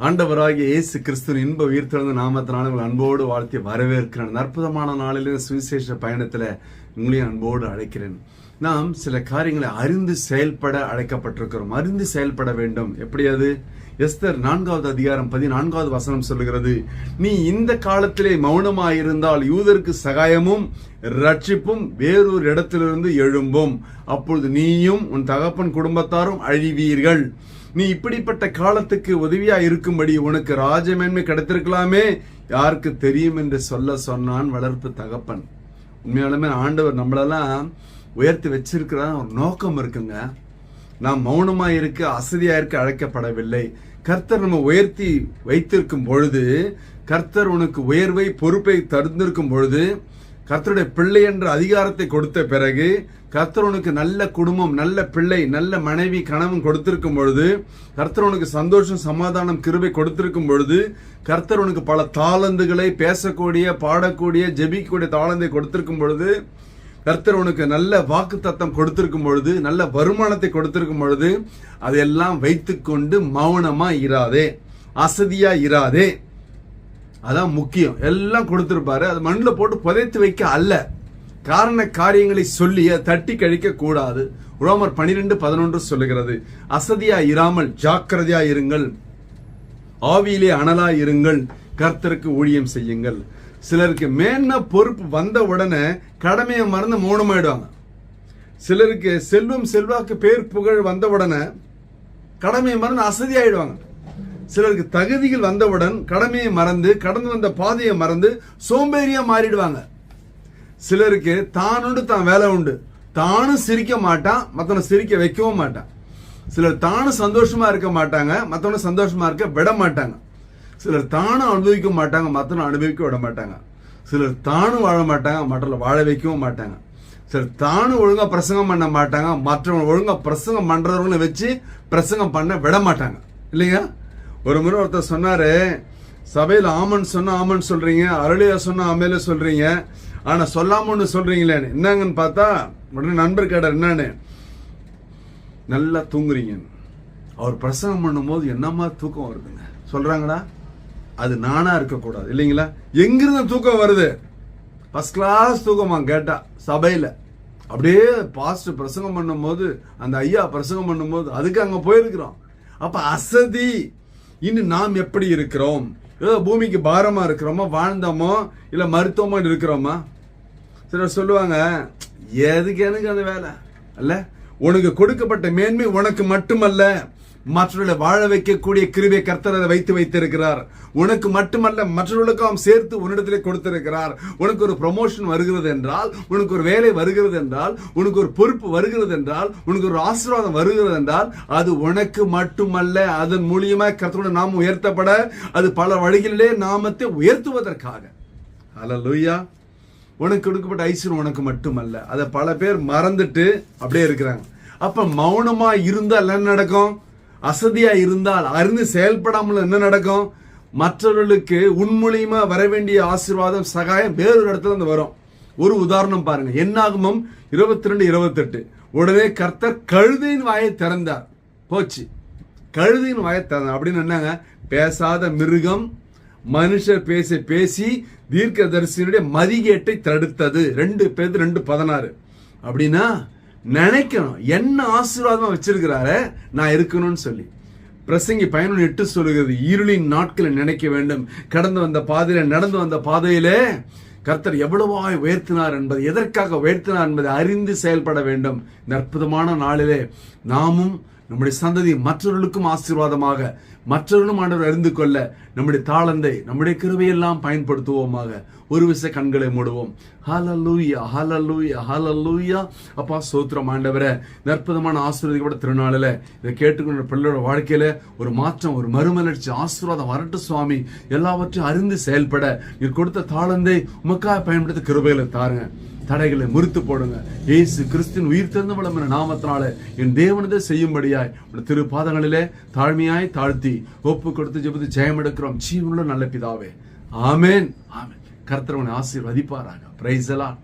ஆண்டவராகிய இயேசு கிறிஸ்துவின் இன்ப உயிர்த்தெழுந்த நாமத்தினால உங்கள் அன்போடு வாழ்த்தி வரவேற்கிறேன். அற்புதமான நாளில் சுவிசேஷ பயணத்தில் உங்களையும் அன்போடு அழைக்கிறேன். நாம் சில காரியங்களை அறிந்து செயல்பட அழைக்கப்பட்டிருக்கிறோம். அறிந்து செயல்பட வேண்டும். எப்படி அது? எஸ்தர் 4வது அதிகாரம் 14வது வசனம் சொல்லுகிறது, நீ இந்த காலத்திலே மௌனமாயிருந்தால் யூதருக்கு சகாயமும் ரட்சிப்பும் வேறொரு இடத்திலிருந்து எழும்பும், அப்பொழுது நீயும் உன் தகப்பன் குடும்பத்தாரும் அழிவீர்கள். நீ இப்படிப்பட்ட காலத்துக்கு உதவியா இருக்கும்படி உனக்கு ராஜமேன்மை கிடைத்திருக்கலாமே, யாருக்கு தெரியும் என்று சொன்னான் வளர்ப்பு தகப்பன். உண்மையாலுமே ஆண்டவர் நம்மளெல்லாம் உயர்த்தி வச்சிருக்கிற ஒரு நோக்கம் இருக்குங்க. நாம் மௌனமா இருக்க, அசதியா இருக்க அழைக்கப்படவில்லை. கர்த்தர் நம்ம உயர்த்தி வைத்திருக்கும் பொழுது, கர்த்தர் உனக்கு உயர்வை பொறுப்பை தந்திருக்கும் பொழுது, கர்த்தருடைய பிள்ளை என்ற அதிகாரத்தை கொடுத்த பிறகு, கர்த்தர் உனக்கு நல்ல குடும்பம், நல்ல பிள்ளை, நல்ல மனைவி, கணவன் கொடுத்திருக்கும் பொழுது, கர்த்தர் உனக்கு சந்தோஷம், சமாதானம், கிருபை கொடுத்திருக்கும் பொழுது, கர்த்தர் உனக்கு பல தாளந்துகளை, பேசக்கூடிய, பாடக்கூடிய, ஜெபிக்கக்கூடிய தாளந்தை கொடுத்திருக்கும் பொழுது, கர்த்தர் உனக்கு நல்ல வாக்கு தத்தம் கொடுத்திருக்கும் பொழுது, நல்ல வருமானத்தை கொடுத்திருக்கும் பொழுது, அதையெல்லாம் வைத்துக்கொண்டு மௌனமா இராதே, அசதியா இராதே. அதான் முக்கியம். எல்லாம் கொடுத்திருப்பாரு, அது மண்ணில் போட்டு புதைத்து வைக்க அல்ல. காரண காரியங்களை சொல்லி தட்டி கழிக்க கூடாது. ரோமர் 12:11 சொல்லுகிறது, அசதியா இராமல் ஜாக்கிரதையா இருங்கள், ஆவியிலே அனலா இருங்கள், கர்த்தருக்கு ஊழியம் செய்யுங்கள். சிலருக்கு மேன்மை பொறுப்பு வந்த உடனே கடமையை மறந்து மௌனமாயிடுவாங்க. சிலருக்கு செல்வம் செல்வாக்கு பேர் புகழ் வந்த உடனே கடமையை மறந்து அசதி ஆயிடுவாங்க. சிலருக்கு தகுதிகள் வந்தவுடன் கடமையை மறந்து, கடந்து வந்த பாதையை மறந்து சோம்பேறியா மாறிடுவாங்க. சிலருக்கு தானுண்டு தான் வேலை உண்டு, தானும் சிரிக்க மாட்டான், மற்றவனை சிரிக்க வைக்கவும் மாட்டான். சிலர் தானும் சந்தோஷமா இருக்க மாட்டாங்க, மற்றவனை சந்தோஷமா இருக்க விட மாட்டாங்க. சிலர் தானும் அனுபவிக்க மாட்டாங்க, மற்றவனை அனுபவிக்க விட மாட்டாங்க. சிலர் தானும் வாழ மாட்டாங்க, மற்றவங்களை வாழ வைக்கவும் மாட்டாங்க. சிலர் தானும் ஒழுங்கா பிரசங்கம் பண்ண மாட்டாங்க, மற்றவங்க ஒழுங்கா பிரசங்கம் பண்றவங்களை வச்சு பிரசங்கம் பண்ண விட மாட்டாங்க. இல்லைங்க? ஒரு முறை ஒருத்தர் சொன்னாரு, சபையில் ஆமன் சொன்னா ஆமன் சொல்றீங்க, அருளியா சொன்னா அமேல சொல்றீங்க, ஆனா சொல்லாம ஒண்ணு சொல்றீங்களே, என்னங்கன்னு பார்த்தா உடனே நண்பர் கேட்டார், என்னன்னு, நல்லா தூங்குறீங்க. அவர் பிரசங்கம் பண்ணும் போது என்னமா தூக்கம் வருதுங்க சொல்றாங்கடா. அது நானா இருக்கக்கூடாது. இல்லைங்களா? எங்கிருந்து தூக்கம் வருது? ஃபர்ஸ்ட் கிளாஸ் தூக்கமா கேட்டா சபையில. அப்படியே பாஸ்ட் பிரசங்கம் பண்ணும் போது, அந்த ஐயா பிரசங்கம் பண்ணும் போது அதுக்கு அங்க போயிருக்கிறோம். அப்ப அசதி. இன்னும் நாம் எப்படி இருக்கிறோம்? ஏதோ பூமிக்கு பாரமா இருக்கிறோமா, வாழ்ந்தோமோ இல்ல மருத்துவமோ இருக்கிறோமா? சிலர் சொல்லுவாங்க, எதுக்கு எனக்கு அந்த வேலை அல்ல, உனக்கு கொடுக்கப்பட்ட மேன்மை உனக்கு மட்டுமல்ல, மற்றவர்களை வாழ வைக்கக்கூடிய கிருபை கர்த்தர் அதை வைத்திருக்கிறார். உனக்கு மட்டுமல்ல, மற்றவர்களுக்கும் சேர்த்து உன்னிடத்திலே கொடுத்திருக்கிறார். உனக்கு ஒரு ப்ரமோஷன் வருகிறது என்றால், உனக்கு ஒரு வேலை வருகிறது என்றால், உனக்கு ஒரு பொறுப்பு வருகிறது என்றால், உனக்கு ஒரு ஆசீர்வாதம் வருகிறது என்றால், அது உனக்கு மட்டுமல்ல, அதன் மூலியமா கர்த்தருடைய நாமம் உயர்த்தப்பட, அது பல வழிகளிலே நாமத்தை உயர்த்துவதற்காக. ஹல்லேலூயா. உனக்கு கொடுக்கப்பட்ட ஐஸ்வர்யம் உனக்கு மட்டுமல்ல, அதை பல பேர் மறந்துட்டு அப்படியே இருக்கிறாங்க. அப்ப மௌனமா இருந்தால் என்ன நடக்கும்? அசதியா இருந்தால், அறிந்து செயல்படாமல் என்ன நடக்கும்? மற்றவர்களுக்கு உன்மூலியமா வர வேண்டிய ஆசீர்வாதம், சகாயம் வேறொரு இடத்துல இருந்து வரும். ஒரு உதாரணம் பாருங்க. என்னாகமம் 22:28, உடனே கர்த்தர் கழுதையின் வாயை திறந்தார். போச்சு, கழுதையின் வாயை திறந்தார். அப்படின்னு என்னங்க? பேசாத மிருகம் மனுஷர் பேசி தீர்க்கதரிசியினுடைய மதிகேட்டை தடுத்தது. 2 பேதுரு 2:16. அப்படின்னா நினைக்கணும், என்ன ஆசீர்வாதமா வச்சிருக்கிறாரு நான் இருக்கணும்னு சொல்லி. பிரசங்கி 11:8 சொல்லுகிறது, இருளின் நாட்களை நினைக்க வேண்டும், கடந்து வந்த பாதையில, நடந்து வந்த பாதையிலே கர்த்தர் எவ்வளவாய் உயர்த்தினார் என்பது, எதற்காக உயர்த்தினார் என்பதை அறிந்து செயல்பட வேண்டும். இந்த அற்புதமான நாளிலே நாமும் நம்முடைய சந்ததி மற்றவர்களுக்கும் ஆசீர்வாதமாக, மற்றவர்களும் ஆண்டவர் அறிந்து கொள்ள நம்முடைய தாளந்தை, நம்முடைய கிருபையெல்லாம் பயன்படுத்துவோமாக. ஒரு விசை கண்களை மூடுவோம். ஹல்லேலூயா, ஹல்லேலூயா, ஹல்லேலூயா. அப்பா ஸ்தோத்திரம் ஆண்டவரே. இந்த அற்புதமான ஆசீர்வாதப்பட்ட திருநாளில் இதை கேட்டுக்கொண்ட பிள்ளையோட வாழ்க்கையில ஒரு மாற்றம், ஒரு மறுமலர்ச்சி, ஆசீர்வாதம் வரட்டும் சுவாமி. எல்லாவற்றையும் அறிந்து செயல்பட நீர் கொடுத்த தாளந்தை உமக்காக பயன்படுத்த கிருபைகளை தாருங்க. தடைகளை முறித்து போடுங்க. இயேசு கிறிஸ்துவின் உயிர் திறந்த வளமான நாமத்தினால என் தேவனதை செய்யும்படியாய் திரு பாதங்களிலே தாழ்மையாய் தாழ்த்தி ஒப்பு கொடுத்து ஜெபித்து ஜெயம் எடுக்கிறோம். ஜீவனுள்ள நல்ல பிதாவே, ஆமென், ஆமென். கர்த்தர் உன்னை ஆசீர்வதிப்பாராக. Praise the Lord.